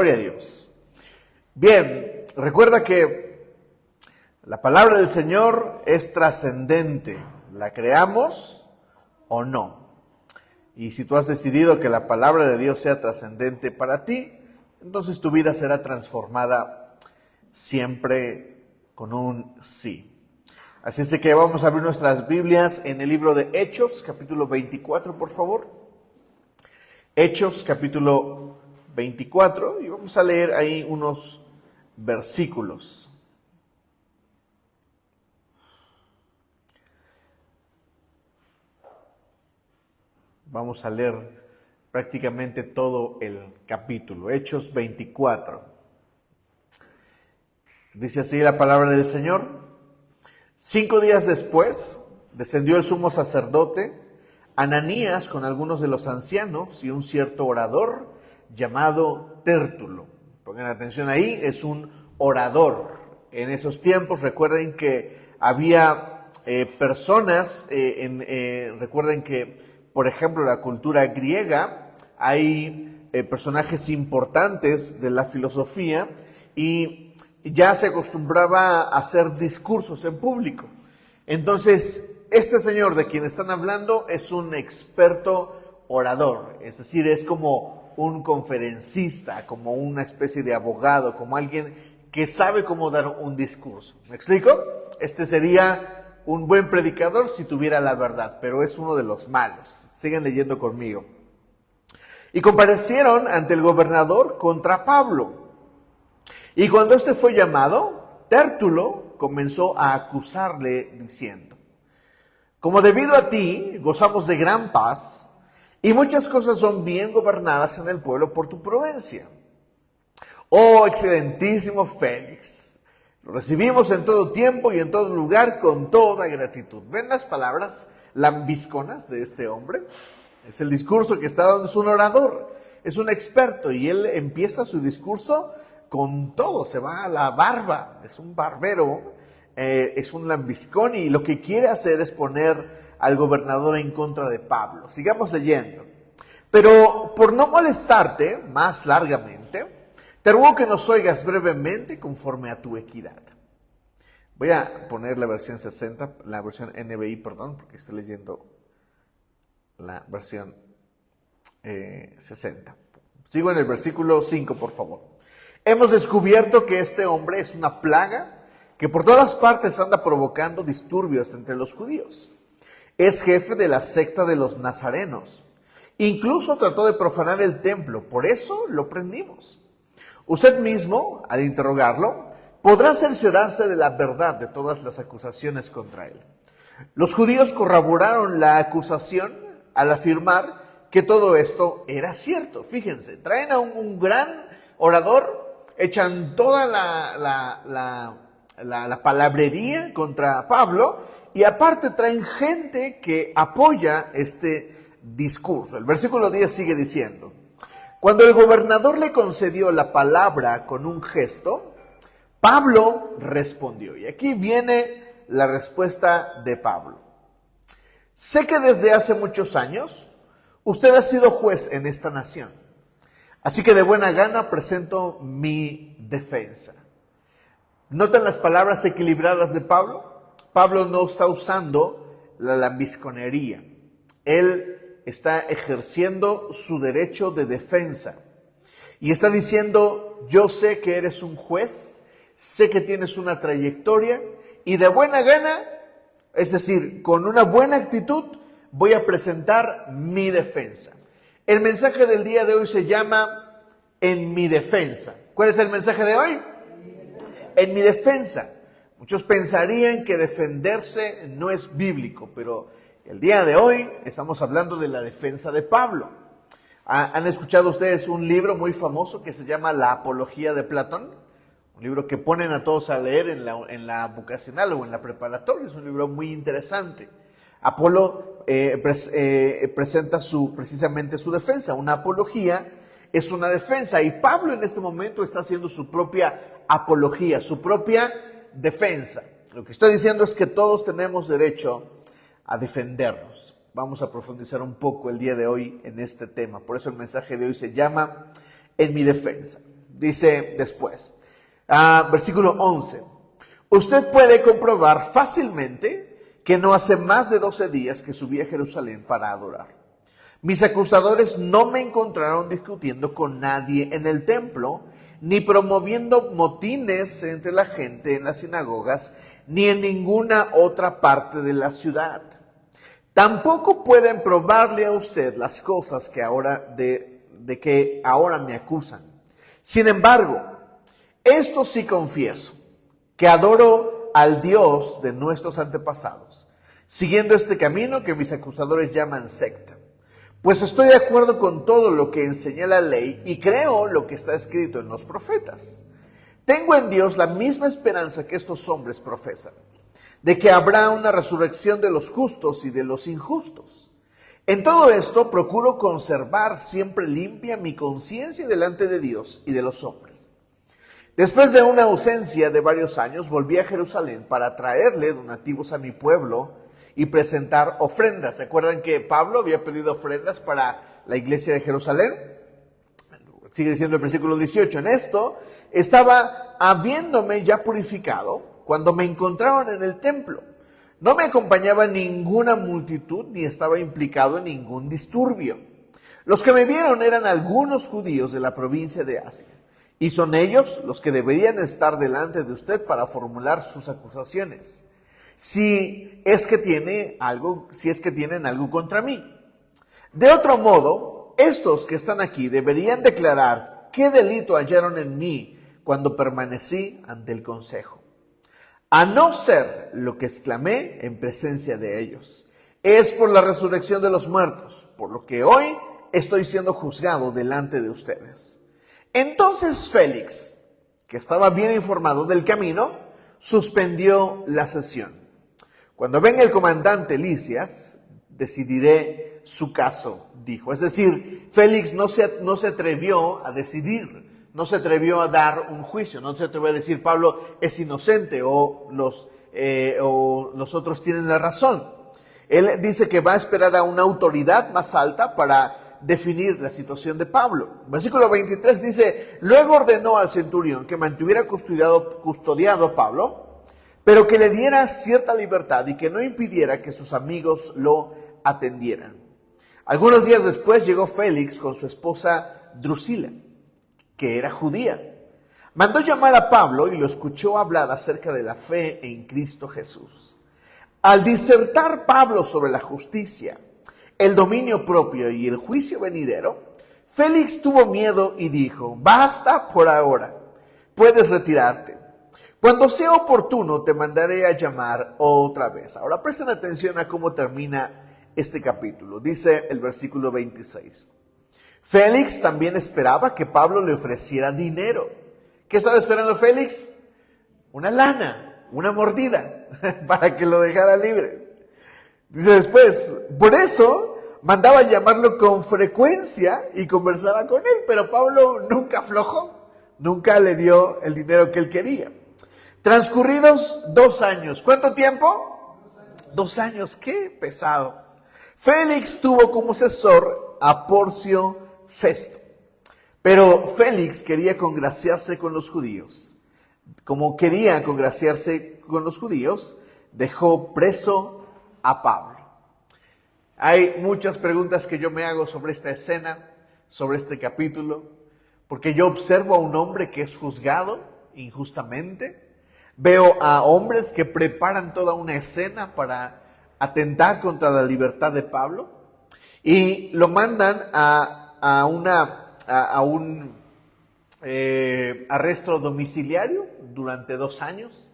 Gloria a Dios. Bien, recuerda que la palabra del Señor es trascendente, la creamos o no. Y si tú has decidido que la palabra de Dios sea trascendente para ti, entonces tu vida será transformada siempre con un sí. Así es que vamos a abrir nuestras Biblias en el libro de Hechos, capítulo 24, por favor. Hechos, capítulo 24, y vamos a leer ahí unos versículos. Vamos a leer prácticamente todo el capítulo, Hechos 24. Dice así la palabra del Señor. 5 días después, descendió el sumo sacerdote, Ananías, con algunos de los ancianos y un cierto orador llamado Tértulo. Pongan atención ahí, es un orador. En esos tiempos, recuerden que había personas, recuerden que, por ejemplo, la cultura griega, hay personajes importantes de la filosofía y ya se acostumbraba a hacer discursos en público. Entonces, este señor de quien están hablando es un experto orador, es decir, es como un conferencista, como una especie de abogado, como alguien que sabe cómo dar un discurso. ¿Me explico? Este sería un buen predicador si tuviera la verdad, pero es uno de los malos. Sigan leyendo conmigo. Y comparecieron ante el gobernador contra Pablo. Y cuando éste fue llamado, Tértulo comenzó a acusarle diciendo: como debido a ti gozamos de gran paz y muchas cosas son bien gobernadas en el pueblo por tu prudencia. Oh excelentísimo Félix, lo recibimos en todo tiempo y en todo lugar con toda gratitud. ¿Ven las palabras lambisconas de este hombre? Es el discurso que está dando, es un orador, es un experto y él empieza su discurso con todo, se va a la barba, es un barbero, es un lambiscón y lo que quiere hacer es poner al gobernador en contra de Pablo. Sigamos leyendo. Pero por no molestarte más largamente, te ruego que nos oigas brevemente conforme a tu equidad. Voy a poner la versión 60, la versión NBI, perdón, porque estoy leyendo la versión 60. Sigo en el versículo 5, por favor. Hemos descubierto que este hombre es una plaga que por todas partes anda provocando disturbios entre los judíos. Es jefe de la secta de los nazarenos. Incluso trató de profanar el templo, por eso lo prendimos. Usted mismo, al interrogarlo, podrá cerciorarse de la verdad de todas las acusaciones contra él. Los judíos corroboraron la acusación al afirmar que todo esto era cierto. Fíjense, traen a un gran orador, echan toda la palabrería contra Pablo y aparte traen gente que apoya este discurso. El versículo 10 sigue diciendo: cuando el gobernador le concedió la palabra con un gesto, Pablo respondió. Y aquí viene la respuesta de Pablo. Sé que desde hace muchos años usted ha sido juez en esta nación. Así que de buena gana presento mi defensa. ¿Notan las palabras equilibradas de Pablo? Pablo no está usando la lambisconería. Él está ejerciendo su derecho de defensa. Y está diciendo: yo sé que eres un juez, sé que tienes una trayectoria y de buena gana, es decir, con una buena actitud, voy a presentar mi defensa. El mensaje del día de hoy se llama En mi defensa. ¿Cuál es el mensaje de hoy? En mi defensa. Muchos pensarían que defenderse no es bíblico, pero el día de hoy estamos hablando de la defensa de Pablo. ¿Han escuchado ustedes un libro muy famoso que se llama La Apología de Platón? Un libro que ponen a todos a leer en la vocacional o en la preparatoria. Es un libro muy interesante. Apolo presenta precisamente su defensa. Una apología es una defensa y Pablo en este momento está haciendo su propia apología, su propia defensa. Lo que estoy diciendo es que todos tenemos derecho a defendernos. Vamos a profundizar un poco el día de hoy en este tema. Por eso el mensaje de hoy se llama En mi defensa. Dice después, versículo 11. Usted puede comprobar fácilmente que no hace más de 12 días que subí a Jerusalén para adorar. Mis acusadores no me encontraron discutiendo con nadie en el templo, ni promoviendo motines entre la gente en las sinagogas, ni en ninguna otra parte de la ciudad. Tampoco pueden probarle a usted las cosas que de que ahora me acusan. Sin embargo, esto sí confieso, que adoro al Dios de nuestros antepasados, siguiendo este camino que mis acusadores llaman secta. Pues estoy de acuerdo con todo lo que enseña la ley y creo lo que está escrito en los profetas. Tengo en Dios la misma esperanza que estos hombres profesan, de que habrá una resurrección de los justos y de los injustos. En todo esto procuro conservar siempre limpia mi conciencia delante de Dios y de los hombres. Después de una ausencia de varios años, volví a Jerusalén para traerle donativos a mi pueblo y presentar ofrendas. ¿Se acuerdan que Pablo había pedido ofrendas para la iglesia de Jerusalén? Sigue diciendo el versículo 18. En esto estaba habiéndome ya purificado cuando me encontraron en el templo. No me acompañaba ninguna multitud ni estaba implicado en ningún disturbio. Los que me vieron eran algunos judíos de la provincia de Asia. Y son ellos los que deberían estar delante de usted para formular sus acusaciones. Si es que tienen algo contra mí. De otro modo, estos que están aquí deberían declarar qué delito hallaron en mí cuando permanecí ante el consejo. A no ser lo que exclamé en presencia de ellos. Es por la resurrección de los muertos, por lo que hoy estoy siendo juzgado delante de ustedes. Entonces Félix, que estaba bien informado del camino, suspendió la sesión. Cuando venga el comandante Lisias, decidiré su caso, dijo. Es decir, Félix no se atrevió a decidir, no se atrevió a dar un juicio, no se atrevió a decir Pablo es inocente o los otros tienen la razón. Él dice que va a esperar a una autoridad más alta para definir la situación de Pablo. Versículo 23 dice, luego ordenó al centurión que mantuviera custodiado a Pablo, pero que le diera cierta libertad y que no impidiera que sus amigos lo atendieran. Algunos días después llegó Félix con su esposa Drusila, que era judía. Mandó llamar a Pablo y lo escuchó hablar acerca de la fe en Cristo Jesús. Al disertar Pablo sobre la justicia, el dominio propio y el juicio venidero, Félix tuvo miedo y dijo, basta por ahora, puedes retirarte. Cuando sea oportuno te mandaré a llamar otra vez. Ahora presten atención a cómo termina este capítulo. Dice el versículo 26. Félix también esperaba que Pablo le ofreciera dinero. ¿Qué estaba esperando Félix? Una lana, una mordida, para que lo dejara libre. Dice después, por eso mandaba llamarlo con frecuencia y conversaba con él, pero Pablo nunca aflojó, nunca le dio el dinero que él quería. Transcurridos 2 años, ¿cuánto tiempo? 2 años, qué pesado. Félix tuvo como asesor a Porcio Festo, pero Félix quería congraciarse con los judíos. Como quería congraciarse con los judíos, dejó preso a Pablo. Hay muchas preguntas que yo me hago sobre esta escena, sobre este capítulo, porque yo observo a un hombre que es juzgado injustamente. Veo a hombres que preparan toda una escena para atentar contra la libertad de Pablo y lo mandan a un arresto domiciliario durante 2 años.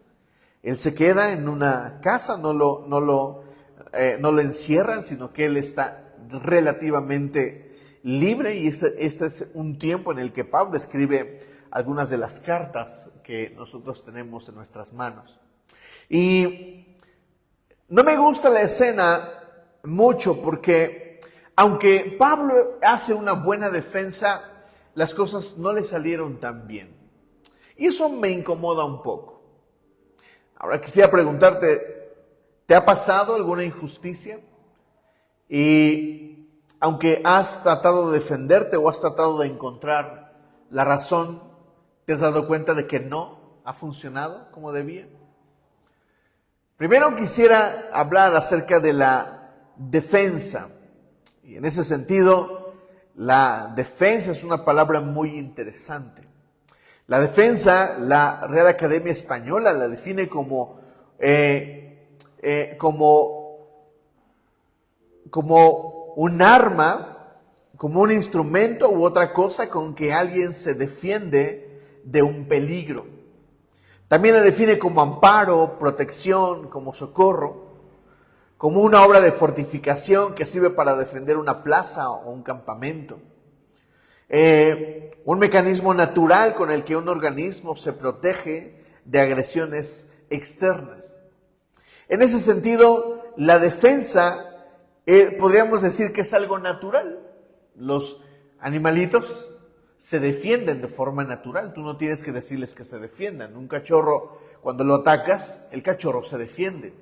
Él se queda en una casa, no lo encierran, sino que él está relativamente libre y este es un tiempo en el que Pablo escribe algunas de las cartas que nosotros tenemos en nuestras manos. Y no me gusta la escena mucho porque aunque Pablo hace una buena defensa, las cosas no le salieron tan bien. Y eso me incomoda un poco. Ahora quisiera preguntarte, ¿te ha pasado alguna injusticia? Y aunque has tratado de defenderte o has tratado de encontrar la razón, ¿Te has dado cuenta de que no ha funcionado como debía? Primero quisiera hablar acerca de la defensa. Y en ese sentido, la defensa es una palabra muy interesante. La defensa, la Real Academia Española la define como un arma, como un instrumento u otra cosa con que alguien se defiende de un peligro. También la define como amparo, protección, como socorro, como una obra de fortificación que sirve para defender una plaza o un campamento. Un mecanismo natural con el que un organismo se protege de agresiones externas. En ese sentido, la defensa podríamos decir que es algo natural. Los animalitos se defienden de forma natural. Tú no tienes que decirles que se defiendan. Un cachorro, cuando lo atacas, el cachorro se defiende.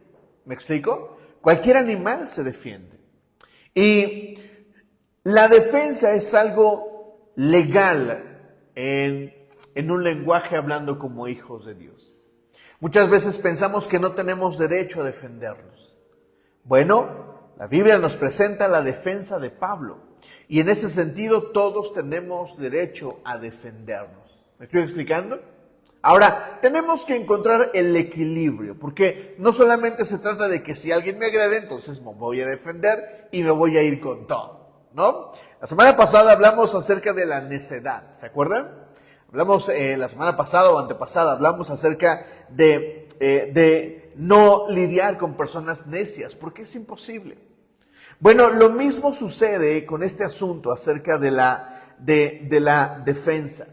¿Me explico? Cualquier animal se defiende. Y la defensa es algo legal en un lenguaje hablando como hijos de Dios. Muchas veces pensamos que no tenemos derecho a defendernos. Bueno, la Biblia nos presenta la defensa de Pablo. Y en ese sentido todos tenemos derecho a defendernos. ¿Me estoy explicando? Ahora, tenemos que encontrar el equilibrio, porque no solamente se trata de que si alguien me agrede, entonces me voy a defender y me voy a ir con todo, ¿no? La semana pasada hablamos acerca de la necedad, ¿se acuerdan? Hablamos la semana pasada o antepasada, hablamos acerca de no lidiar con personas necias, porque es imposible. Bueno, lo mismo sucede con este asunto acerca de la defensa.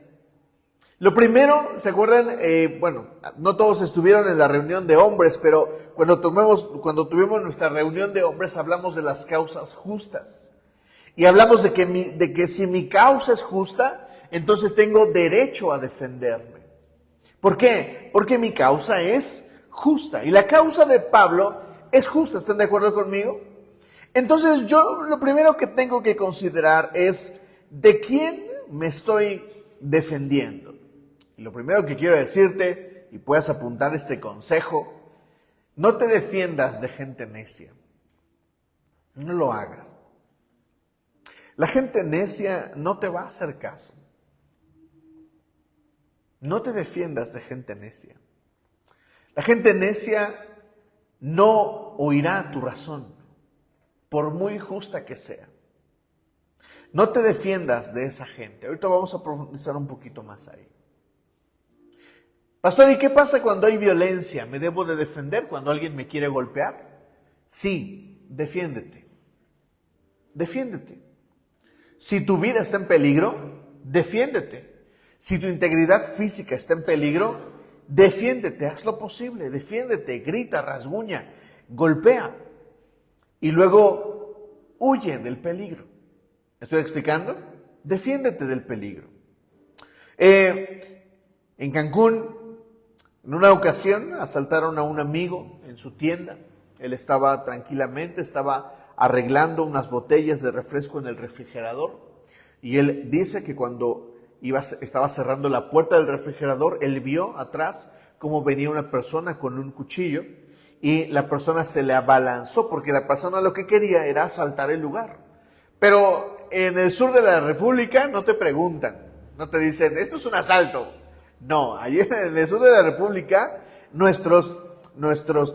Lo primero, ¿se acuerdan? No todos estuvieron en la reunión de hombres, pero cuando tuvimos nuestra reunión de hombres hablamos de las causas justas. Y hablamos de que si mi causa es justa, entonces tengo derecho a defenderme. ¿Por qué? Porque mi causa es justa. Y la causa de Pablo es justa. ¿Están de acuerdo conmigo? Entonces yo lo primero que tengo que considerar es ¿de quién me estoy defendiendo? Y lo primero que quiero decirte, y puedes apuntar este consejo, no te defiendas de gente necia. No lo hagas. La gente necia no te va a hacer caso. No te defiendas de gente necia. La gente necia no oirá tu razón, por muy justa que sea. No te defiendas de esa gente. Ahorita vamos a profundizar un poquito más ahí. Pastor, ¿y qué pasa cuando hay violencia? ¿Me debo de defender cuando alguien me quiere golpear? Sí, defiéndete. Defiéndete. Si tu vida está en peligro, defiéndete. Si tu integridad física está en peligro, defiéndete. Haz lo posible, defiéndete, grita, rasguña, golpea. Y luego huye del peligro. ¿Me estoy explicando? Defiéndete del peligro. En Cancún, en una ocasión, asaltaron a un amigo en su tienda. Él estaba tranquilamente, estaba arreglando unas botellas de refresco en el refrigerador. Y él dice que cuando estaba cerrando la puerta del refrigerador, él vio atrás cómo venía una persona con un cuchillo. Y la persona se le abalanzó porque la persona lo que quería era asaltar el lugar. Pero en el sur de la República no te preguntan, no te dicen, esto es un asalto. No, allí en el sur de la República nuestros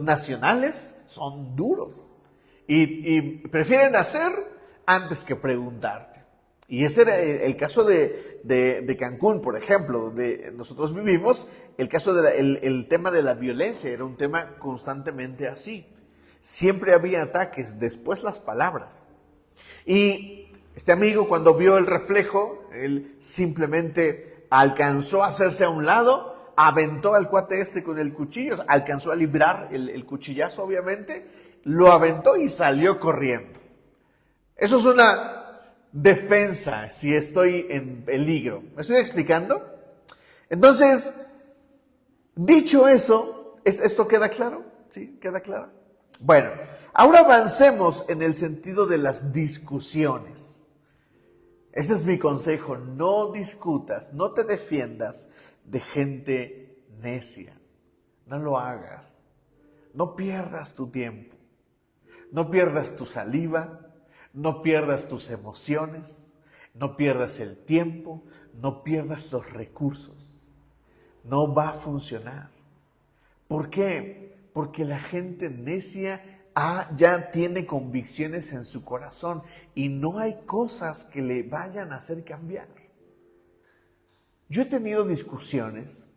nacionales son duros y prefieren hacer antes que preguntarte. Y ese era el caso de Cancún, por ejemplo, donde nosotros vivimos. El caso el tema de la violencia era un tema constantemente así. Siempre había ataques, después las palabras. Y este amigo, cuando vio el reflejo, él simplemente alcanzó a hacerse a un lado, aventó al cuate con el cuchillo, alcanzó a librar el cuchillazo, obviamente, lo aventó y salió corriendo. Eso es una defensa si estoy en peligro. ¿Me estoy explicando? Entonces, dicho eso, ¿esto queda claro? ¿Sí? ¿Queda claro? Bueno, ahora avancemos en el sentido de las discusiones. Ese es mi consejo, no discutas, no te defiendas de gente necia. No lo hagas. No pierdas tu tiempo. No pierdas tu saliva. No pierdas tus emociones. No pierdas el tiempo. No pierdas los recursos. No va a funcionar. ¿Por qué? Porque la gente necia ya tiene convicciones en su corazón y no hay cosas que le vayan a hacer cambiar. Yo he tenido discusiones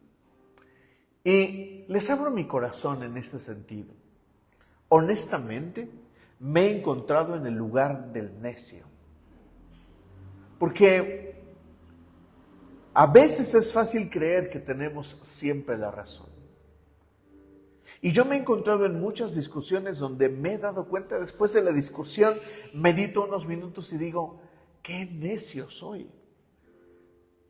y les abro mi corazón en este sentido. Honestamente, me he encontrado en el lugar del necio. Porque a veces es fácil creer que tenemos siempre la razón. Y yo me he encontrado en muchas discusiones donde me he dado cuenta, después de la discusión, medito unos minutos y digo, qué necio soy.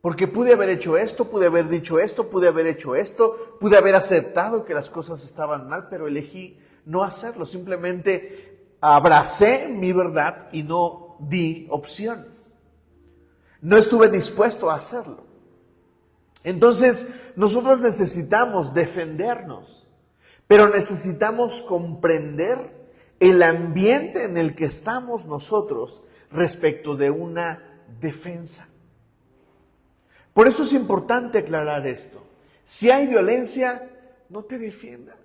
Porque pude haber hecho esto, pude haber dicho esto, pude haber hecho esto, pude haber aceptado que las cosas estaban mal, pero elegí no hacerlo. Simplemente abracé mi verdad y no di opciones. No estuve dispuesto a hacerlo. Entonces, nosotros necesitamos defendernos. Pero necesitamos comprender el ambiente en el que estamos nosotros respecto de una defensa. Por eso es importante aclarar esto. Si hay violencia, no te defiendas.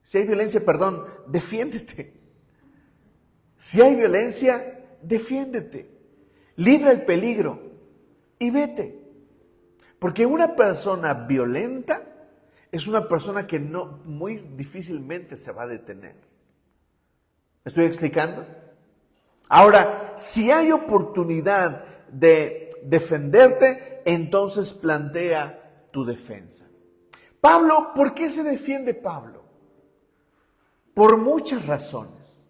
Si hay violencia, defiéndete. Si hay violencia, defiéndete. Libra el peligro y vete. Porque una persona violenta es una persona que muy difícilmente se va a detener. ¿Me estoy explicando? Ahora, si hay oportunidad de defenderte, entonces plantea tu defensa. Pablo, ¿por qué se defiende Pablo? Por muchas razones.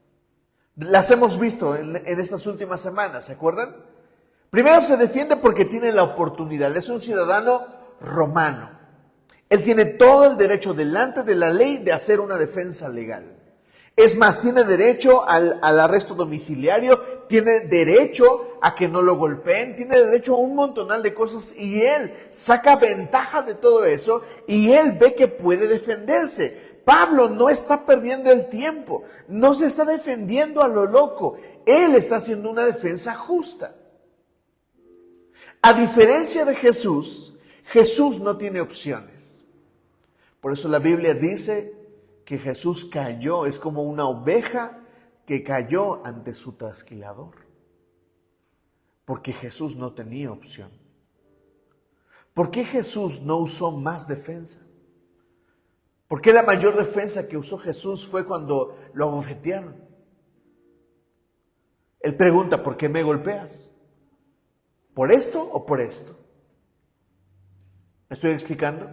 Las hemos visto en estas últimas semanas, ¿se acuerdan? Primero se defiende porque tiene la oportunidad. Es un ciudadano romano. Él tiene todo el derecho delante de la ley de hacer una defensa legal. Es más, tiene derecho al arresto domiciliario, tiene derecho a que no lo golpeen, tiene derecho a un montonal de cosas y él saca ventaja de todo eso y él ve que puede defenderse. Pablo no está perdiendo el tiempo, no se está defendiendo a lo loco, él está haciendo una defensa justa. A diferencia de Jesús, Jesús no tiene opciones. Por eso la Biblia dice que Jesús cayó, es como una oveja que cayó ante su trasquilador. Porque Jesús no tenía opción. ¿Por qué Jesús no usó más defensa? ¿Por qué la mayor defensa que usó Jesús fue cuando lo abofetearon? Él pregunta, ¿por qué me golpeas? ¿Por esto o por esto? ¿Me estoy explicando?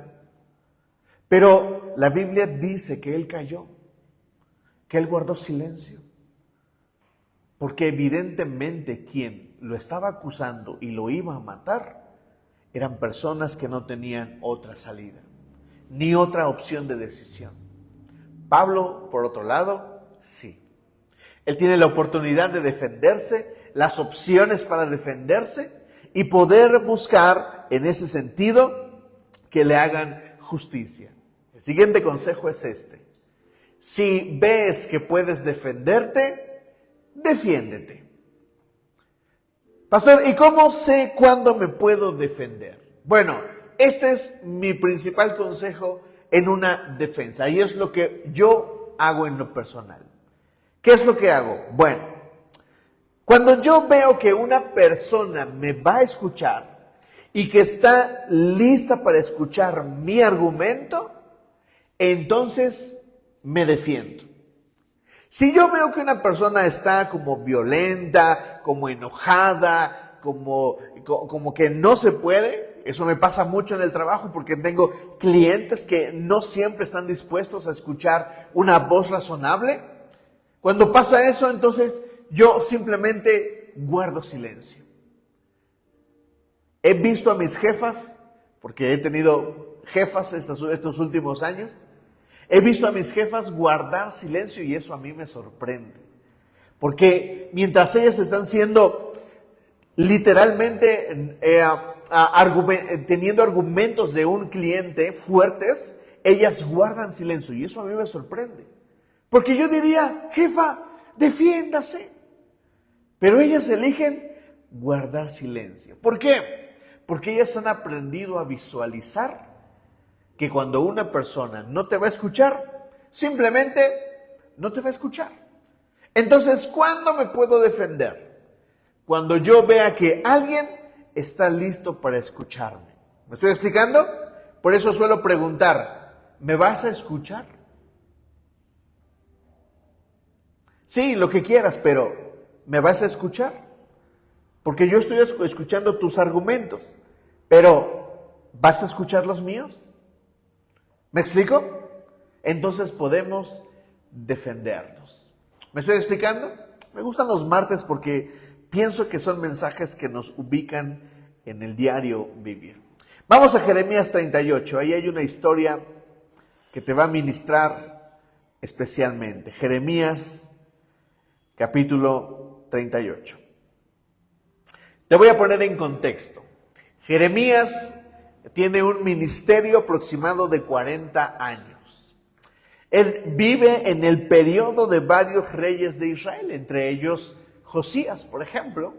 Pero la Biblia dice que él cayó, que él guardó silencio, porque evidentemente quien lo estaba acusando y lo iba a matar eran personas que no tenían otra salida, ni otra opción de decisión. Pablo, por otro lado, sí. Él tiene la oportunidad de defenderse, las opciones para defenderse y poder buscar en ese sentido que le hagan justicia. El siguiente consejo es este. Si ves que puedes defenderte, defiéndete. Pastor, ¿y cómo sé cuándo me puedo defender? Bueno, este es mi principal consejo en una defensa y es lo que yo hago en lo personal. ¿Qué es lo que hago? Bueno, cuando yo veo que una persona me va a escuchar y que está lista para escuchar mi argumento, entonces me defiendo. Si yo veo que una persona está como violenta, como enojada, como que no se puede, eso me pasa mucho en el trabajo porque tengo clientes que no siempre están dispuestos a escuchar una voz razonable. Cuando pasa eso, entonces yo simplemente guardo silencio. He visto a mis jefas, porque he tenido jefas estos últimos años, he visto a mis jefas guardar silencio y eso a mí me sorprende. Porque mientras ellas están siendo literalmente teniendo argumentos de un cliente fuertes, ellas guardan silencio. Y eso a mí me sorprende. Porque yo diría, jefa, defiéndase. Pero ellas eligen guardar silencio. ¿Por qué? Porque ellas han aprendido a visualizar que cuando una persona no te va a escuchar, simplemente no te va a escuchar. Entonces, ¿cuándo me puedo defender? Cuando yo vea que alguien está listo para escucharme. ¿Me estoy explicando? Por eso suelo preguntar, ¿me vas a escuchar? Sí, lo que quieras, pero ¿me vas a escuchar? Porque yo estoy escuchando tus argumentos, pero ¿vas a escuchar los míos? ¿Me explico? Entonces podemos defendernos. ¿Me estoy explicando? Me gustan los martes porque pienso que son mensajes que nos ubican en el diario vivir. Vamos a Jeremías 38. Ahí hay una historia que te va a ministrar especialmente. Jeremías capítulo 38. Te voy a poner en contexto. Jeremías tiene un ministerio aproximado de 40 años. Él vive en el periodo de varios reyes de Israel, entre ellos Josías, por ejemplo.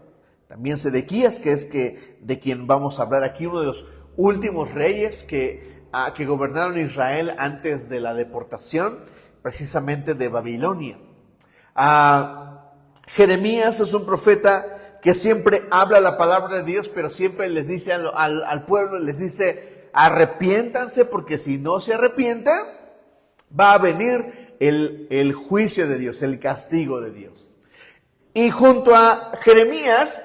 También Sedequías, que es de quien vamos a hablar aquí, uno de los últimos reyes que gobernaron Israel antes de la deportación, precisamente de Babilonia. Jeremías es un profeta que siempre habla la palabra de Dios, pero siempre les dice al pueblo, les dice, arrepiéntanse, porque si no se arrepientan, va a venir el juicio de Dios, el castigo de Dios. Y junto a Jeremías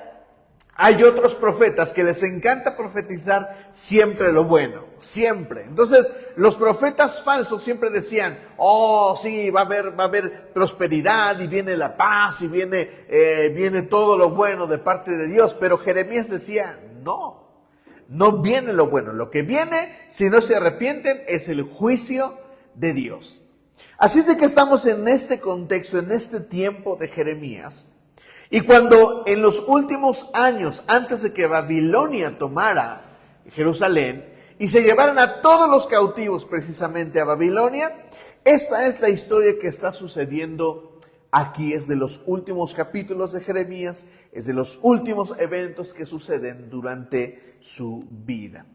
hay otros profetas que les encanta profetizar siempre lo bueno, siempre. Entonces, los profetas falsos siempre decían, oh, sí, va a haber prosperidad y viene la paz y viene todo lo bueno de parte de Dios. Pero Jeremías decía, no viene lo bueno. Lo que viene, si no se arrepienten, es el juicio de Dios. Así es de que estamos en este contexto, en este tiempo de Jeremías. Y cuando en los últimos años, antes de que Babilonia tomara Jerusalén y se llevaran a todos los cautivos precisamente a Babilonia, esta es la historia que está sucediendo aquí. Es de los últimos capítulos de Jeremías, es de los últimos eventos que suceden durante su vida.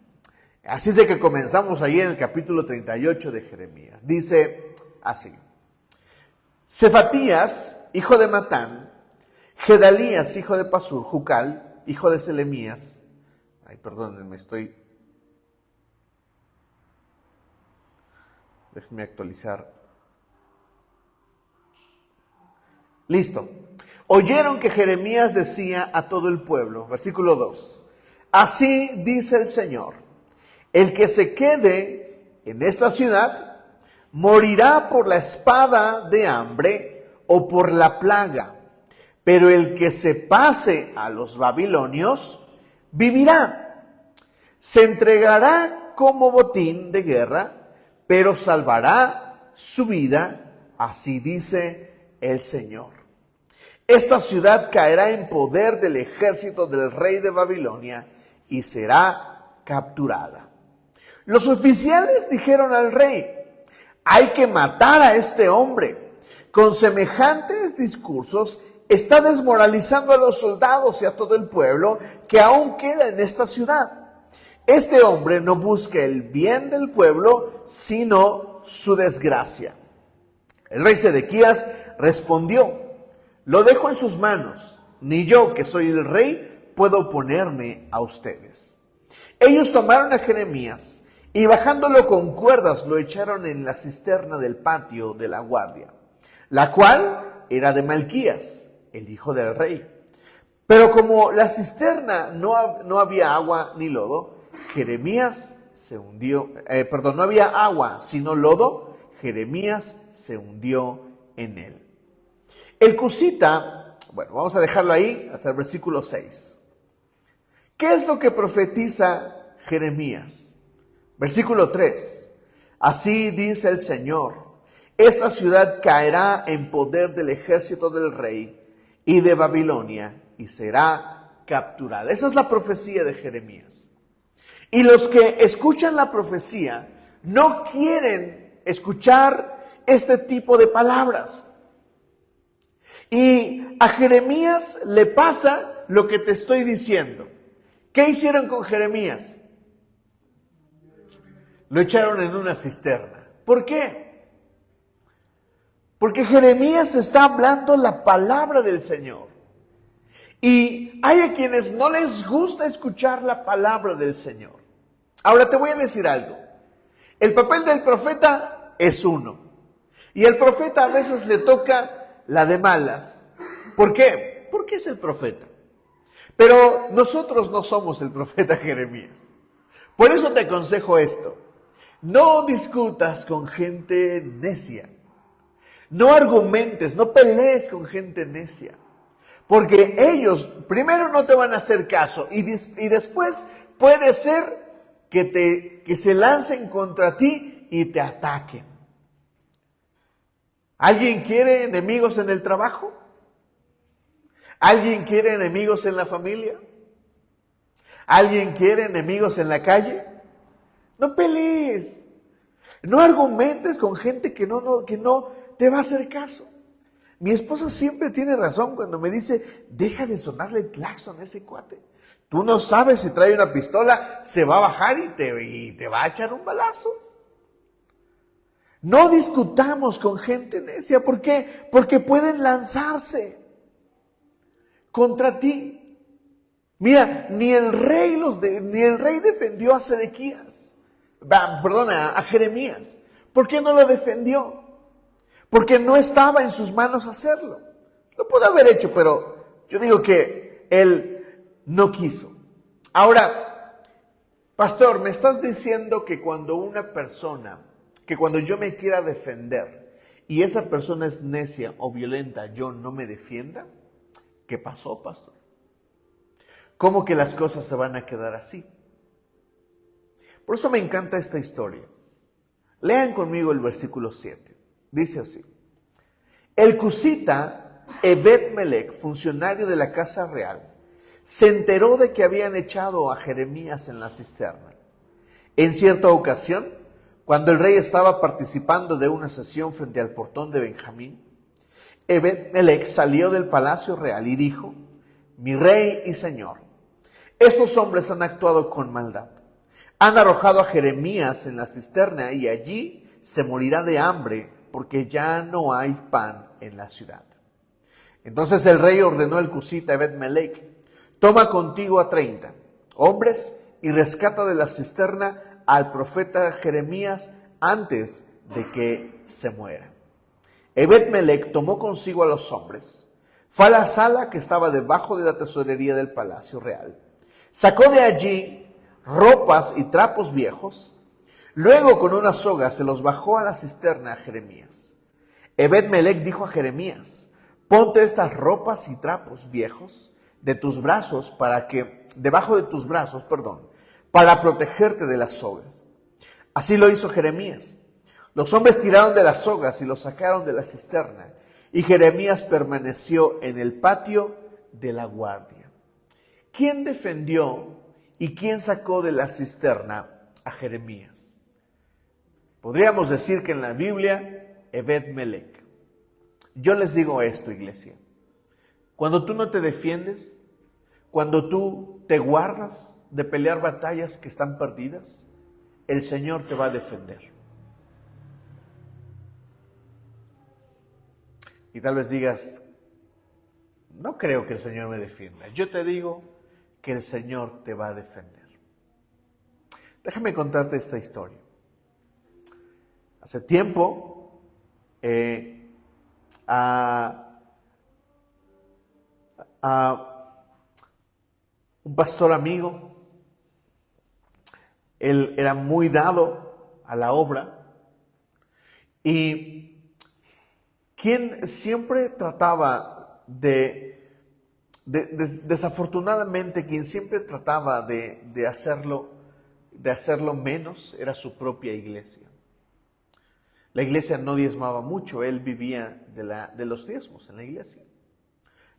Así es de que comenzamos ahí en el capítulo 38 de Jeremías. Dice así: Cefatías, hijo de Matán, Gedalías, hijo de Pasur, Jucal, hijo de Selemías. Déjenme actualizar. Listo. Oyeron que Jeremías decía a todo el pueblo, versículo 2, así dice el Señor, el que se quede en esta ciudad morirá por la espada de hambre o por la plaga. Pero el que se pase a los babilonios vivirá. Se entregará como botín de guerra, pero salvará su vida. Así dice el Señor. Esta ciudad caerá en poder del ejército del rey de Babilonia y será capturada. Los oficiales dijeron al rey, hay que matar a este hombre. Con semejantes discursos está desmoralizando a los soldados y a todo el pueblo que aún queda en esta ciudad. Este hombre no busca el bien del pueblo, sino su desgracia. El rey Sedequías respondió, lo dejo en sus manos, ni yo, que soy el rey, puedo oponerme a ustedes. Ellos tomaron a Jeremías y bajándolo con cuerdas lo echaron en la cisterna del patio de la guardia, la cual era de Malquías, el hijo del rey. Pero como la cisterna no había agua ni lodo, Jeremías se hundió, no había agua sino lodo, Jeremías se hundió en él. El cusita, vamos a dejarlo ahí hasta el versículo 6. ¿Qué es lo que profetiza Jeremías? Versículo 3. Así dice el Señor, esta ciudad caerá en poder del ejército del rey y de Babilonia y será capturada. Esa es la profecía de Jeremías. Y los que escuchan la profecía no quieren escuchar este tipo de palabras. Y a Jeremías le pasa lo que te estoy diciendo. ¿Qué hicieron con Jeremías? Lo echaron en una cisterna. ¿Por qué? Porque Jeremías está hablando la palabra del Señor. Y hay a quienes no les gusta escuchar la palabra del Señor. Ahora te voy a decir algo. El papel del profeta es uno. Y el profeta a veces le toca la de malas. ¿Por qué? Porque es el profeta. Pero nosotros no somos el profeta Jeremías. Por eso te aconsejo esto. No discutas con gente necia. No argumentes, no pelees con gente necia. Porque ellos primero no te van a hacer caso y después puede ser que se lancen contra ti y te ataquen. ¿Alguien quiere enemigos en el trabajo? ¿Alguien quiere enemigos en la familia? ¿Alguien quiere enemigos en la calle? No pelees. No argumentes con gente que no te va a hacer caso. Mi esposa siempre tiene razón cuando me dice, deja de sonarle el claxon a ese cuate. Tú no sabes si trae una pistola, se va a bajar y te va a echar un balazo. No discutamos con gente necia. ¿Por qué? Porque pueden lanzarse contra ti. Mira, ni el rey defendió a a Jeremías. ¿Por qué no lo defendió? Porque no estaba en sus manos hacerlo. Lo pudo haber hecho, pero yo digo que él no quiso. Ahora, pastor, ¿me estás diciendo que cuando yo me quiera defender y esa persona es necia o violenta, yo no me defienda? ¿Qué pasó, pastor? ¿Cómo que las cosas se van a quedar así? Por eso me encanta esta historia. Lean conmigo el versículo 7. Dice así: el cusita Ebed-Melech, funcionario de la casa real, se enteró de que habían echado a Jeremías en la cisterna. En cierta ocasión, cuando el rey estaba participando de una sesión frente al portón de Benjamín, Ebed-Melech salió del palacio real y dijo: mi rey y señor, estos hombres han actuado con maldad. Han arrojado a Jeremías en la cisterna y allí se morirá de hambre porque ya no hay pan en la ciudad. Entonces el rey ordenó al cusita Ebed-Melech: toma contigo a 30 hombres y rescata de la cisterna al profeta Jeremías antes de que se muera. Ebed-Melech tomó consigo a los hombres, fue a la sala que estaba debajo de la tesorería del palacio real, sacó de allí ropas y trapos viejos. Luego con una soga se los bajó a la cisterna a Jeremías. Ebed-Melech dijo a Jeremías: ponte estas ropas y trapos viejos debajo de tus brazos, para protegerte de las sogas. Así lo hizo Jeremías. Los hombres tiraron de las sogas y los sacaron de la cisterna, y Jeremías permaneció en el patio de la guardia. ¿Quién defendió y quién sacó de la cisterna a Jeremías? Podríamos decir que en la Biblia, Ebed-Melech. Yo les digo esto, iglesia. Cuando tú no te defiendes, cuando tú te guardas de pelear batallas que están perdidas, el Señor te va a defender. Y tal vez digas: no creo que el Señor me defienda. Yo te digo que el Señor te va a defender. Déjame contarte esta historia. Hace tiempo, un pastor amigo, él era muy dado a la obra, y quien siempre trataba desafortunadamente, quien siempre trataba de hacerlo menos era su propia iglesia. La iglesia no diezmaba mucho, él vivía de los diezmos en la iglesia.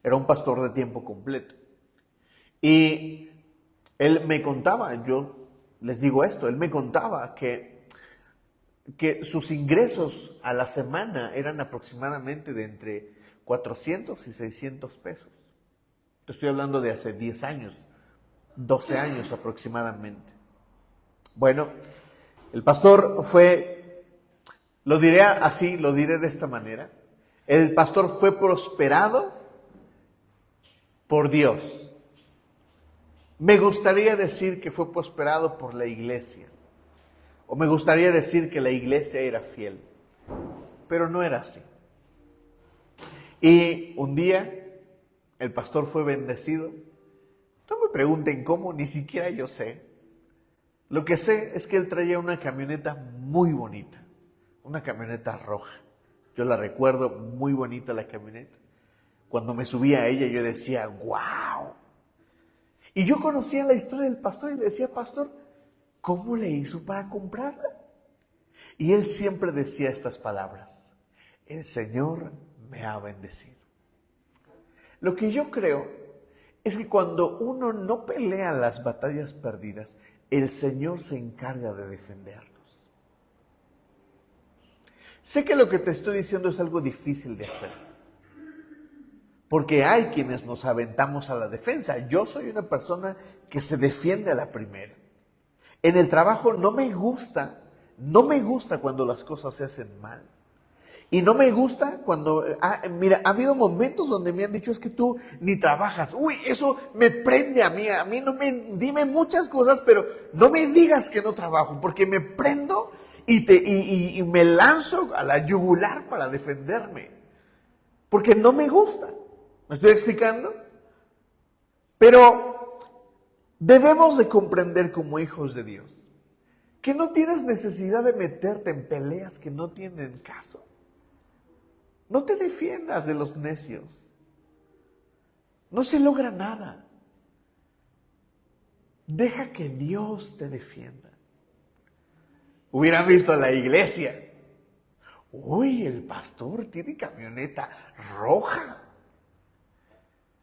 Era un pastor de tiempo completo. Y él me contaba, yo les digo esto, él me contaba que sus ingresos a la semana eran aproximadamente de entre 400 y 600 pesos. Te estoy hablando de hace 10 años, 12 años aproximadamente. Bueno, el pastor fue, lo diré así, lo diré de esta manera, el pastor fue prosperado por Dios. Me gustaría decir que fue prosperado por la iglesia, o me gustaría decir que la iglesia era fiel, pero no era así. Y un día el pastor fue bendecido. No me pregunten cómo, ni siquiera yo sé. Lo que sé es que él traía una camioneta muy bonita, una camioneta roja. Yo la recuerdo muy bonita la camioneta. Cuando me subía a ella yo decía, ¡wow! Y yo conocía la historia del pastor y le decía, pastor, ¿cómo le hizo para comprarla? Y él siempre decía estas palabras, el Señor me ha bendecido. Lo que yo creo es que cuando uno no pelea las batallas perdidas, el Señor se encarga de defenderlos. Sé que lo que te estoy diciendo es algo difícil de hacer, porque hay quienes nos aventamos a la defensa. Yo soy una persona que se defiende a la primera. En el trabajo no me gusta cuando las cosas se hacen mal. Y no me gusta cuando, mira, ha habido momentos donde me han dicho, es que tú ni trabajas. Uy, eso me prende a mí no dime muchas cosas, pero no me digas que no trabajo, porque me prendo y me lanzo a la yugular para defenderme. Porque no me gusta. ¿Me estoy explicando? Pero debemos de comprender como hijos de Dios que no tienes necesidad de meterte en peleas que no tienen caso. No te defiendas de los necios. No se logra nada. Deja que Dios te defienda. Hubieran visto a la iglesia. Uy, el pastor tiene camioneta roja.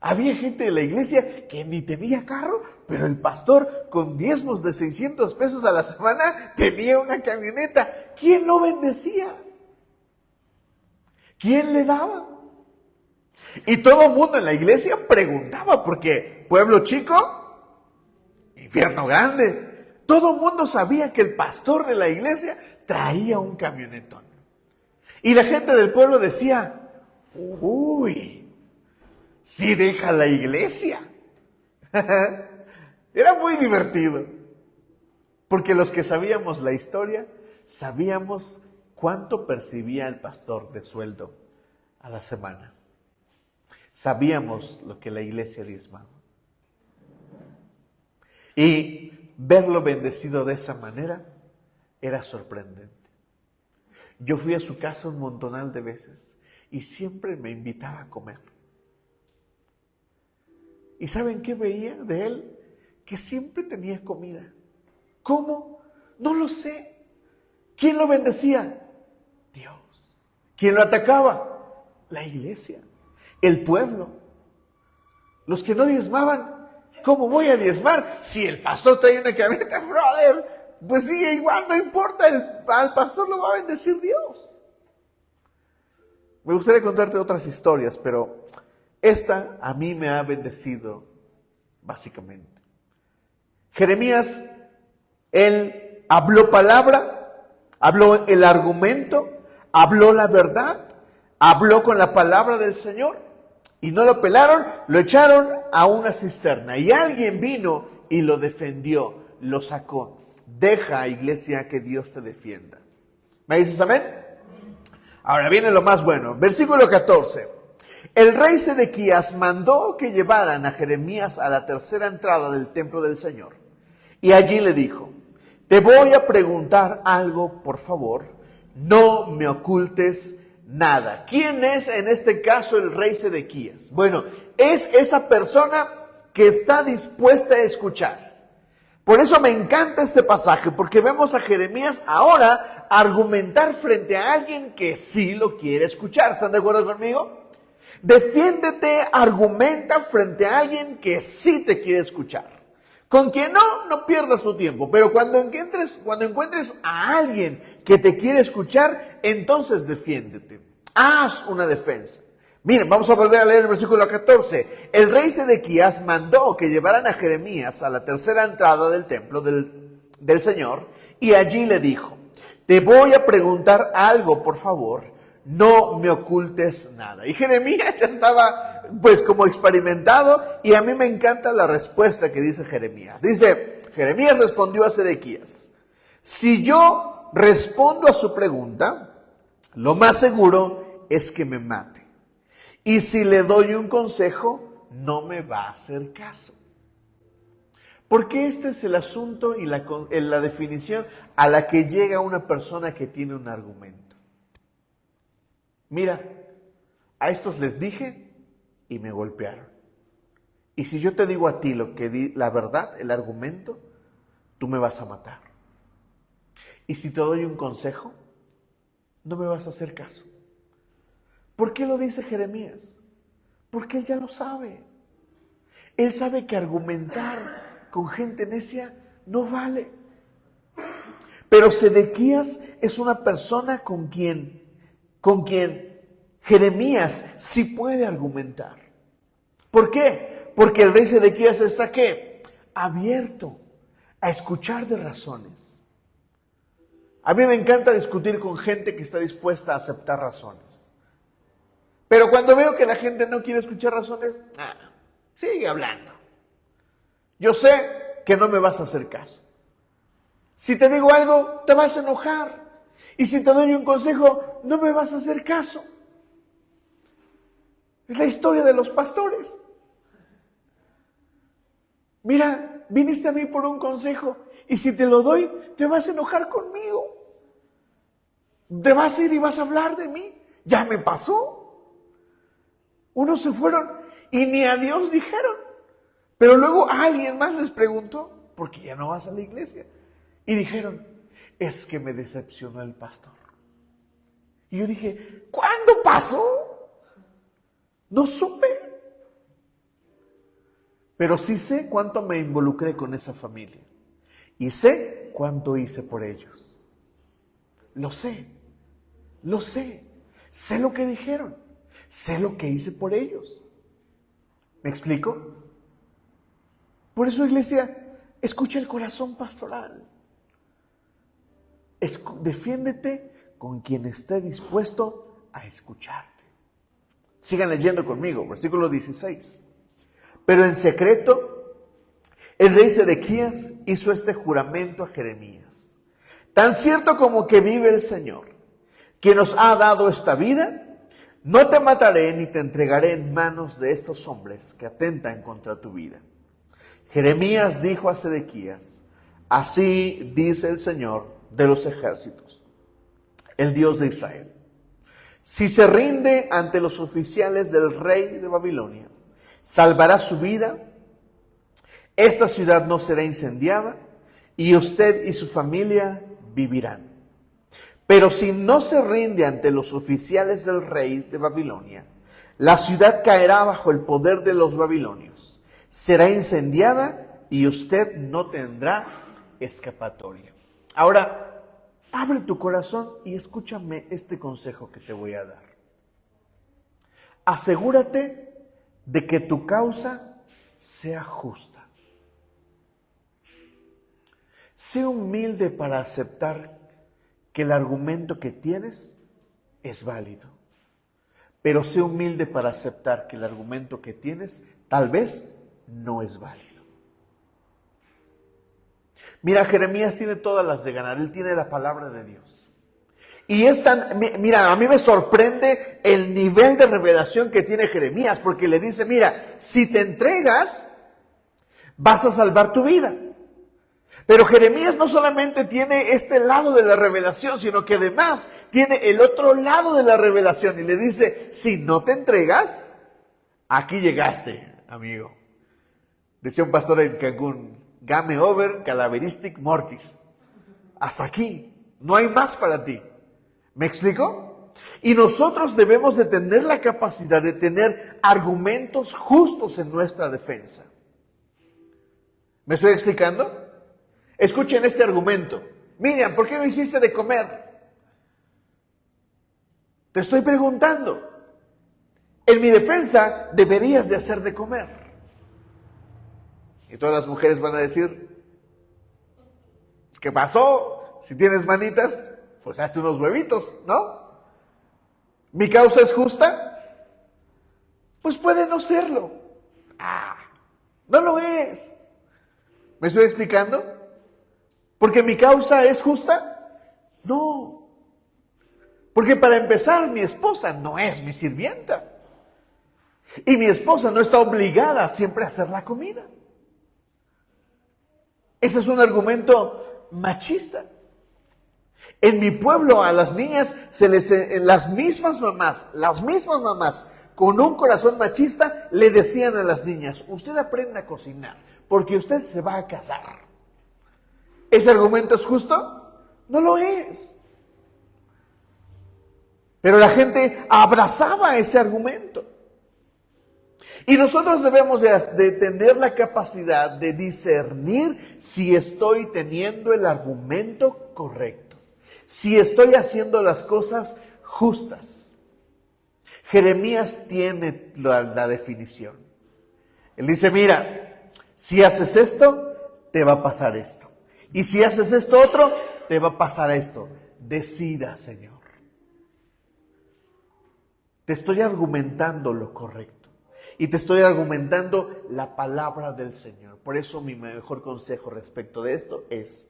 Había gente de la iglesia que ni tenía carro, pero el pastor con diezmos de 600 pesos a la semana tenía una camioneta. ¿Quién lo bendecía? ¿Quién le daba? Y todo el mundo en la iglesia preguntaba, porque pueblo chico, infierno grande. Todo el mundo sabía que el pastor de la iglesia traía un camionetón. Y la gente del pueblo decía, uy, sí deja la iglesia. Era muy divertido. Porque los que sabíamos la historia, sabíamos cuánto percibía el pastor de sueldo a la semana. Sabíamos lo que la iglesia diezmaba. Y verlo bendecido de esa manera era sorprendente. Yo fui a su casa un montonal de veces y siempre me invitaba a comer. ¿Y saben qué veía de él? Que siempre tenía comida. ¿Cómo? No lo sé. ¿Quién lo bendecía? Dios. ¿Quién lo atacaba? La iglesia, el pueblo. Los que no diezmaban, ¿cómo voy a diezmar? Si el pastor trae una camioneta, brother, pues sí, igual no importa, al pastor lo va a bendecir Dios. Me gustaría contarte otras historias, pero esta a mí me ha bendecido básicamente. Jeremías, él habló palabra, habló el argumento, habló la verdad, habló con la palabra del Señor y no lo pelaron, lo echaron a una cisterna y alguien vino y lo defendió, lo sacó. Deja, iglesia, que Dios te defienda. ¿Me dices amén? Ahora viene lo más bueno. Versículo 14. El rey Sedequías mandó que llevaran a Jeremías a la tercera entrada del templo del Señor. Y allí le dijo, te voy a preguntar algo, por favor, no me ocultes nada. ¿Quién es en este caso el rey Sedequías? Bueno, es esa persona que está dispuesta a escuchar. Por eso me encanta este pasaje, porque vemos a Jeremías ahora argumentar frente a alguien que sí lo quiere escuchar. ¿Están de acuerdo conmigo? Defiéndete, argumenta frente a alguien que sí te quiere escuchar. Con quien no pierdas tu tiempo. Pero cuando encuentres a alguien que te quiere escuchar, entonces defiéndete. Haz una defensa. Miren, vamos a volver a leer el versículo 14. El rey Sedequías mandó que llevaran a Jeremías a la tercera entrada del templo del Señor, y allí le dijo: te voy a preguntar algo, por favor, no me ocultes nada. Y Jeremías ya estaba pues como experimentado, y a mí me encanta la respuesta que dice Jeremías. Dice, Jeremías respondió a Sedequías: si yo respondo a su pregunta, lo más seguro es que me mate. Y si le doy un consejo, no me va a hacer caso. Porque este es el asunto y la definición a la que llega una persona que tiene un argumento. Mira, a estos les dije y me golpearon. Y si yo te digo a ti la verdad, el argumento, tú me vas a matar. Y si te doy un consejo, no me vas a hacer caso. ¿Por qué lo dice Jeremías? Porque él ya lo sabe. Él sabe que argumentar con gente necia no vale. Pero Sedequías es una persona con quien Jeremías sí puede argumentar. ¿Por qué? Porque el rey Sedequías está ¿qué? Abierto a escuchar de razones. A mí me encanta discutir con gente que está dispuesta a aceptar razones. Pero cuando veo que la gente no quiere escuchar razones, sigue hablando. Yo sé que no me vas a hacer caso. Si te digo algo, te vas a enojar. Y si te doy un consejo, no me vas a hacer caso. Es la historia de los pastores. Mira, viniste a mí por un consejo, y si te lo doy, te vas a enojar conmigo. Te vas a ir y vas a hablar de mí. Ya me pasó. Unos se fueron y ni a Dios dijeron. Pero luego a alguien más les preguntó, porque ya no vas a la iglesia. Y dijeron, es que me decepcionó el pastor. Y yo dije, ¿cuándo pasó? No supe. Pero sí sé cuánto me involucré con esa familia. Y sé cuánto hice por ellos. Lo sé. Sé lo que dijeron. Sé lo que hice por ellos. ¿Me explico? Por eso, iglesia, escucha el corazón pastoral. Defiéndete con quien esté dispuesto a escucharte. Sigan leyendo conmigo, versículo 16. Pero en secreto, el rey Sedequías hizo este juramento a Jeremías: tan cierto como que vive el Señor, quien nos ha dado esta vida, no te mataré ni te entregaré en manos de estos hombres que atentan contra tu vida. Jeremías dijo a Sedequías: así dice el Señor de los ejércitos, el Dios de Israel: si se rinde ante los oficiales del rey de Babilonia, salvará su vida, esta ciudad no será incendiada, y usted y su familia vivirán. Pero si no se rinde ante los oficiales del rey de Babilonia, la ciudad caerá bajo el poder de los babilonios, será incendiada y usted no tendrá escapatoria. Ahora, abre tu corazón y escúchame este consejo que te voy a dar. Asegúrate de que tu causa sea justa. Sé humilde para aceptar que el argumento que tienes es válido. Pero sé humilde para aceptar que el argumento que tienes tal vez no es válido. Mira, Jeremías tiene todas las de ganar. Él tiene la palabra de Dios. Y mira, a mí me sorprende el nivel de revelación que tiene Jeremías, porque le dice, mira, si te entregas, vas a salvar tu vida. Pero Jeremías no solamente tiene este lado de la revelación, sino que además tiene el otro lado de la revelación. Y le dice, si no te entregas, aquí llegaste, amigo. Decía un pastor en Cancún, game over, calaveristic mortis. Hasta aquí, no hay más para ti. ¿Me explico? Y nosotros debemos de tener la capacidad de tener argumentos justos en nuestra defensa. ¿Me estoy explicando? Escuchen este argumento. Miriam, ¿por qué no hiciste de comer? Te estoy preguntando. En mi defensa, deberías de hacer de comer. Y todas las mujeres van a decir, ¿qué pasó? Si tienes manitas, pues hazte unos huevitos, ¿no? ¿Mi causa es justa? Pues puede no serlo. No lo es. ¿Me estoy explicando? ¿Porque mi causa es justa? No. Porque para empezar, mi esposa no es mi sirvienta. Y mi esposa no está obligada siempre a hacer la comida. Ese es un argumento machista. En mi pueblo a las niñas las mismas mamás, con un corazón machista, le decían a las niñas, usted aprenda a cocinar, porque usted se va a casar. ¿Ese argumento es justo? No lo es. Pero la gente abrazaba ese argumento. Y nosotros debemos de tener la capacidad de discernir si estoy teniendo el argumento correcto, si estoy haciendo las cosas justas. Jeremías tiene la definición. Él dice, mira, si haces esto, te va a pasar esto. Y si haces esto otro, te va a pasar esto. Decida, Señor. Te estoy argumentando lo correcto. Y te estoy argumentando la palabra del Señor. Por eso mi mejor consejo respecto de esto es,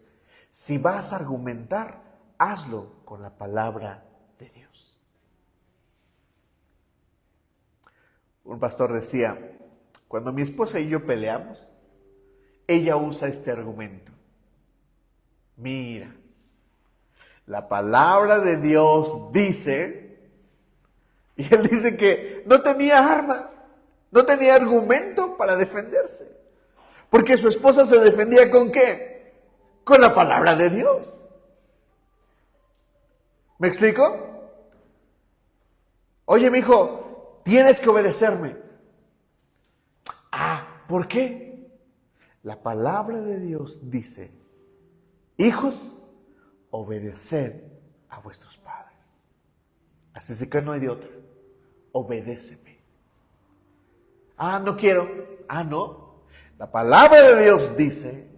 si vas a argumentar, hazlo con la palabra de Dios. Un pastor decía, cuando mi esposa y yo peleamos, ella usa este argumento. Mira, la palabra de Dios dice, y él dice que no tenía arma, no tenía argumento para defenderse. Porque su esposa se defendía ¿con qué? Con la palabra de Dios. ¿Me explico? Oye, mijo, tienes que obedecerme. ¿Por qué? La palabra de Dios dice, hijos, obedeced a vuestros padres. Así es que no hay de otra. Obedéceme. No quiero. No. La palabra de Dios dice,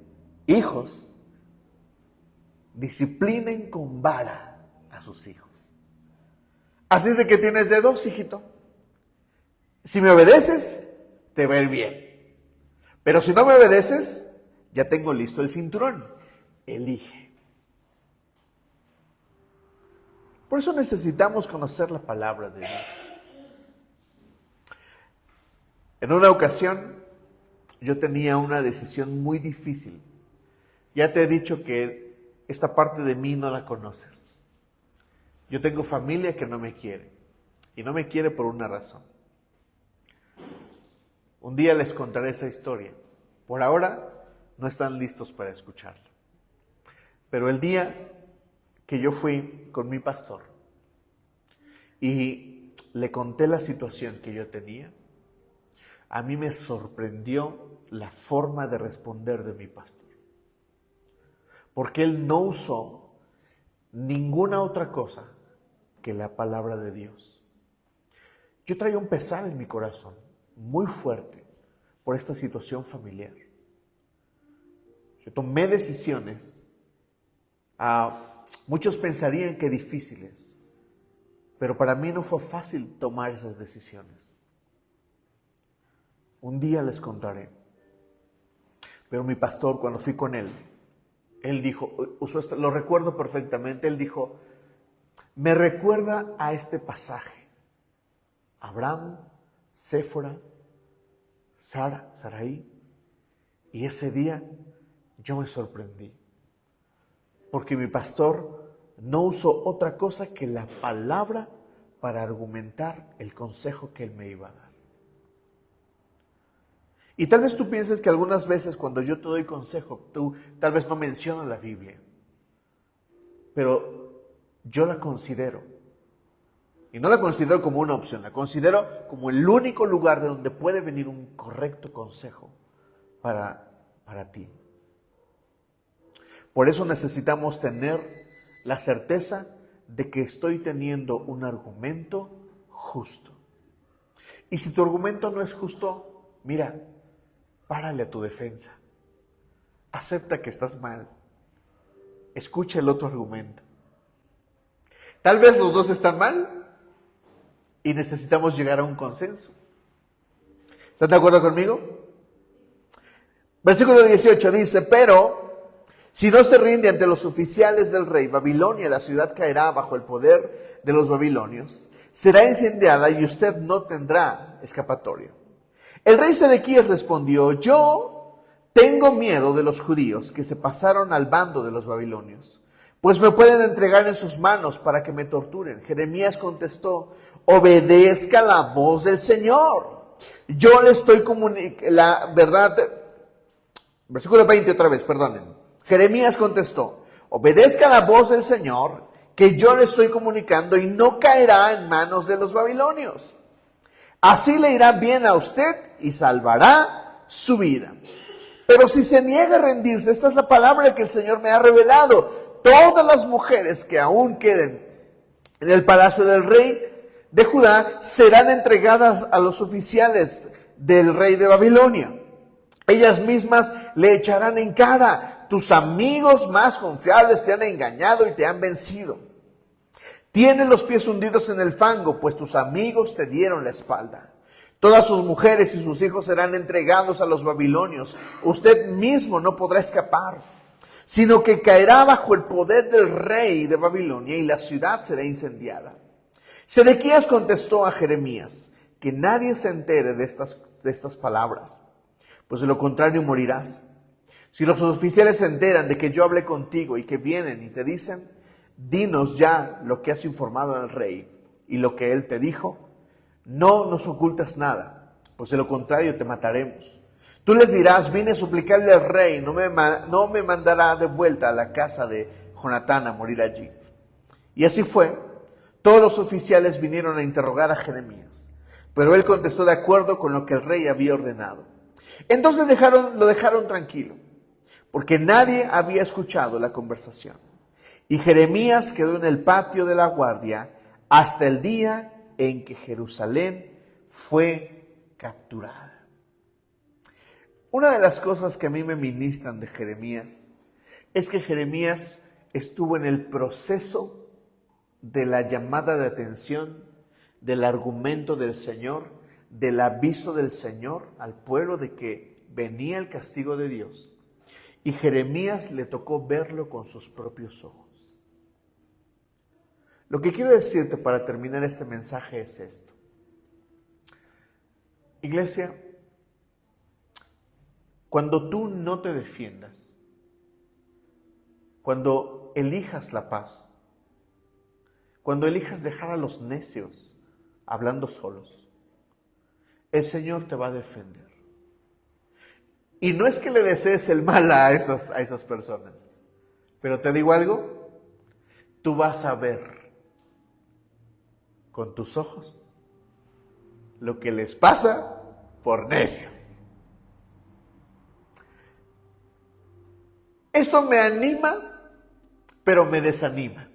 hijos, disciplinen con vara a sus hijos. Así es de que tienes de dos, hijito. Si me obedeces, te va a ir bien. Pero si no me obedeces, ya tengo listo el cinturón. Elige. Por eso necesitamos conocer la palabra de Dios. En una ocasión, yo tenía una decisión muy difícil. Ya te he dicho que esta parte de mí no la conoces. Yo tengo familia que no me quiere. Y no me quiere por una razón. Un día les contaré esa historia. Por ahora no están listos para escucharla. Pero el día que yo fui con mi pastor y le conté la situación que yo tenía, a mí me sorprendió la forma de responder de mi pastor. Porque él no usó ninguna otra cosa que la palabra de Dios. Yo traía un pesar en mi corazón muy fuerte por esta situación familiar. Yo tomé decisiones, muchos pensarían que difíciles, pero para mí no fue fácil tomar esas decisiones. Un día les contaré. Pero mi pastor, cuando fui con él dijo, lo recuerdo perfectamente, él dijo, me recuerda a este pasaje. Abraham, Séfora, Sarai, y ese día yo me sorprendí. Porque mi pastor no usó otra cosa que la palabra para argumentar el consejo que él me iba a dar. Y tal vez tú pienses que algunas veces cuando yo te doy consejo, tú tal vez no mencionas la Biblia. Pero yo la considero. Y no la considero como una opción, la considero como el único lugar de donde puede venir un correcto consejo para para ti. Por eso necesitamos tener la certeza de que estoy teniendo un argumento justo. Y si tu argumento no es justo, mira, párale a tu defensa. Acepta que estás mal. Escucha el otro argumento. Tal vez los dos están mal y necesitamos llegar a un consenso. ¿Están de acuerdo conmigo? Versículo 18 dice, pero si no se rinde ante los oficiales del rey, Babilonia, la ciudad caerá bajo el poder de los babilonios. Será incendiada y usted no tendrá escapatoria. El rey Sedequías respondió, yo tengo miedo de los judíos que se pasaron al bando de los babilonios, pues me pueden entregar en sus manos para que me torturen. Jeremías contestó, obedezca la voz del Señor. Yo le estoy comunicando la verdad. Versículo 20 otra vez, perdonen. Jeremías contestó, obedezca la voz del Señor, que yo le estoy comunicando y no caerá en manos de los babilonios. Así le irá bien a usted y salvará su vida. Pero si se niega a rendirse, esta es la palabra que el Señor me ha revelado, todas las mujeres que aún queden en el palacio del rey de Judá serán entregadas a los oficiales del rey de Babilonia. Ellas mismas le echarán en cara, tus amigos más confiables te han engañado y te han vencido. Tienes los pies hundidos en el fango, pues tus amigos te dieron la espalda. Todas sus mujeres y sus hijos serán entregados a los babilonios. Usted mismo no podrá escapar, sino que caerá bajo el poder del rey de Babilonia y la ciudad será incendiada. Sedequías contestó a Jeremías, que nadie se entere de estas palabras, pues de lo contrario morirás. Si los oficiales se enteran de que yo hablé contigo y que vienen y te dicen, dinos ya lo que has informado al rey y lo que él te dijo, no nos ocultas nada, pues de lo contrario te mataremos. Tú les dirás, vine a suplicarle al rey, no me mandará de vuelta a la casa de Jonatán a morir allí. Y así fue. Todos los oficiales vinieron a interrogar a Jeremías, pero él contestó de acuerdo con lo que el rey había ordenado. Entonces lo dejaron tranquilo, porque nadie había escuchado la conversación. Y Jeremías quedó en el patio de la guardia hasta el día en que Jerusalén fue capturada. Una de las cosas que a mí me ministran de Jeremías es que Jeremías estuvo en el proceso de la llamada de atención, del argumento del Señor, del aviso del Señor al pueblo de que venía el castigo de Dios. Y Jeremías le tocó verlo con sus propios ojos. Lo que quiero decirte para terminar este mensaje es esto. Iglesia, cuando tú no te defiendas, cuando elijas la paz, cuando elijas dejar a los necios hablando solos, el Señor te va a defender. Y no es que le desees el mal a esas personas, pero te digo algo, tú vas a ver con tus ojos lo que les pasa por necios. Esto me anima, pero me desanima.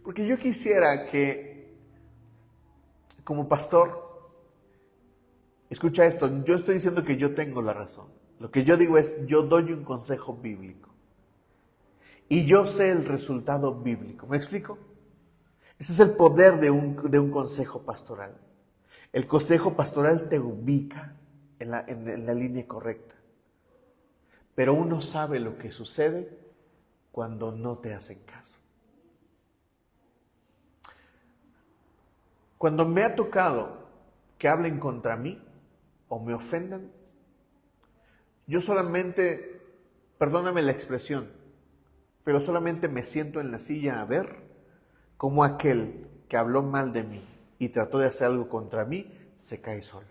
Porque yo quisiera que, como pastor, escucha esto, yo estoy diciendo que yo tengo la razón. Lo que yo digo es, yo doy un consejo bíblico. Y yo sé el resultado bíblico. ¿Me explico? Ese es el poder de un consejo pastoral. El consejo pastoral te ubica en la línea correcta. Pero uno sabe lo que sucede cuando no te hacen caso. Cuando me ha tocado que hablen contra mí o me ofendan, yo solamente, perdóname la expresión, pero solamente me siento en la silla a ver cómo aquel que habló mal de mí y trató de hacer algo contra mí, se cae solo.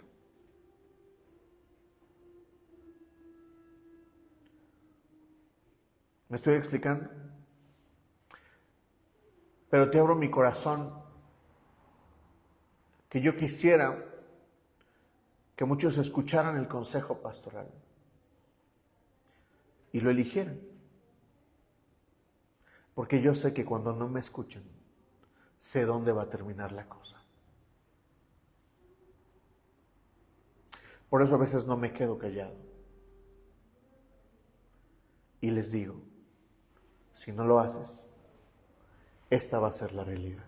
¿Me estoy explicando? Pero te abro mi corazón, que yo quisiera que muchos escucharan el consejo pastoral. y lo eligieran. Porque yo sé que cuando no me escuchan, sé dónde va a terminar la cosa. Por eso a veces no me quedo callado. Y les digo, si no lo haces, esta va a ser la realidad.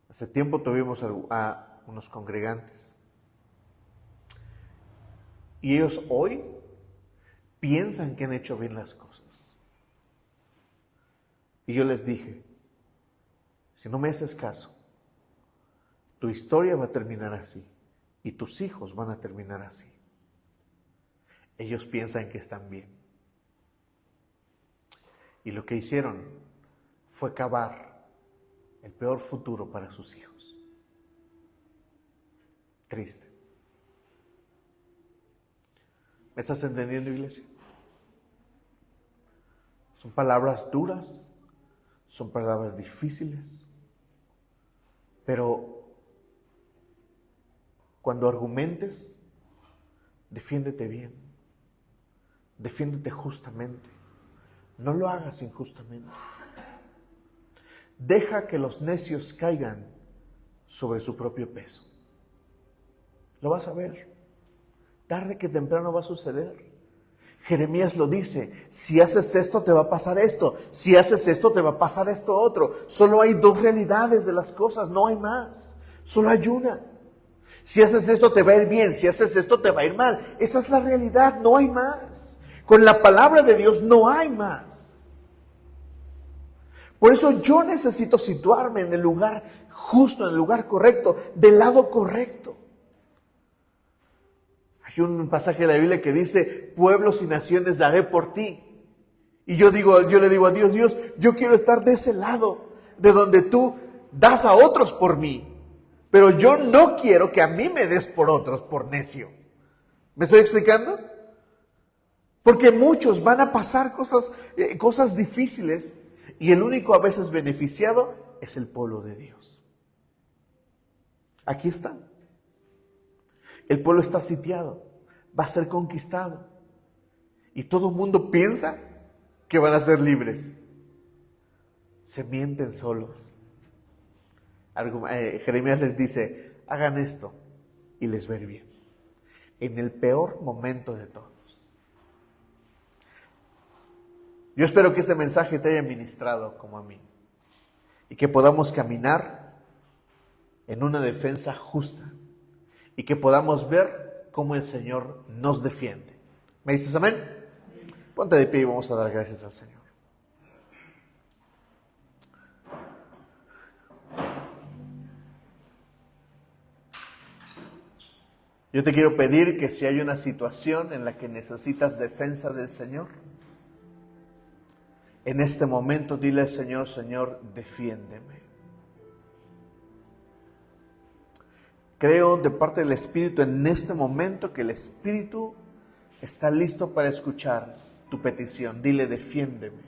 Hace tiempo tuvimos a unos congregantes. Y ellos hoy piensan que han hecho bien las cosas. Y yo les dije, si no me haces caso, tu historia va a terminar así y tus hijos van a terminar así. Ellos piensan que están bien. Y lo que hicieron fue cavar el peor futuro para sus hijos. Triste. ¿Me estás entendiendo, iglesia? Son palabras duras, son palabras difíciles, pero cuando argumentes, defiéndete bien, defiéndete justamente, no lo hagas injustamente. Deja que los necios caigan sobre su propio peso. Lo vas a ver. Tarde que temprano va a suceder. Jeremías lo dice, si haces esto te va a pasar esto, si haces esto te va a pasar esto otro. Solo hay dos realidades de las cosas, no hay más. Solo hay una. Si haces esto te va a ir bien, si haces esto te va a ir mal. Esa es la realidad, no hay más. Con la palabra de Dios no hay más. Por eso yo necesito situarme en el lugar justo, en el lugar correcto, del lado correcto. Hay un pasaje de la Biblia que dice, pueblos y naciones daré por ti. Y yo le digo a Dios, Dios, yo quiero estar de ese lado, de donde tú das a otros por mí. Pero yo no quiero que a mí me des por otros, por necio. ¿Me estoy explicando? Porque muchos van a pasar cosas difíciles y el único a veces beneficiado es el pueblo de Dios. Aquí está. El pueblo está sitiado, va a ser conquistado. Y todo el mundo piensa que van a ser libres. Se mienten solos. Jeremías les dice, hagan esto y les va a ir bien. En el peor momento de todos. Yo espero que este mensaje te haya ministrado como a mí. Y que podamos caminar en una defensa justa. Y que podamos ver cómo el Señor nos defiende. ¿Me dices amén? Ponte de pie y vamos a dar gracias al Señor. Yo te quiero pedir que si hay una situación en la que necesitas defensa del Señor, en este momento dile al Señor, Señor, defiéndeme. Creo de parte del Espíritu en este momento que el Espíritu está listo para escuchar tu petición. Dile, defiéndeme.